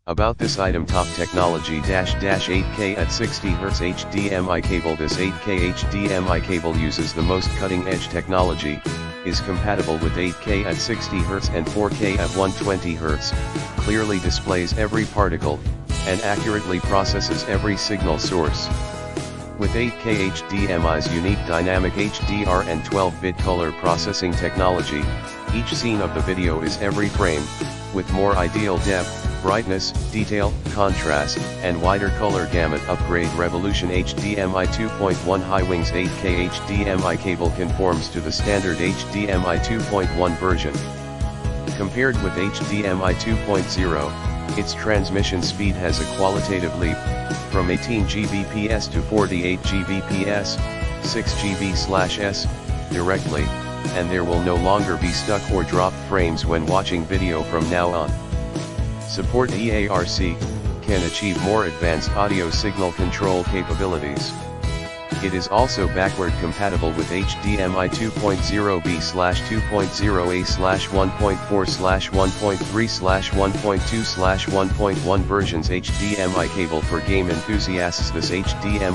About this item: top technology -8K at 60Hz HDMI cable. This 8K HDMI cable uses the most cutting-edge technology, is compatible with 8K at 60Hz and 4K at 120Hz, clearly displays every particle, and accurately processes every signal source. With 8K HDMI's unique dynamic HDR and 12-bit color processing technology, each scene of the video is every frame, with more ideal depth, brightness, detail, contrast, and wider color gamut. Upgrade Revolution HDMI 2.1 Highwings 8K HDMI cable conforms to the standard HDMI 2.1 version. Compared with HDMI 2.0, its transmission speed has a qualitative leap, from 18 Gbps to 48 Gbps, 6 GB/s, directly, and there will no longer be stuck or dropped frames when watching video from now on. Support eARC, can achieve more advanced audio signal control capabilities. It is also backward compatible with HDMI 2.0B/2.0A/1.4/1.3/1.2/1.1 versions HDMI cable for game enthusiasts. This HDMI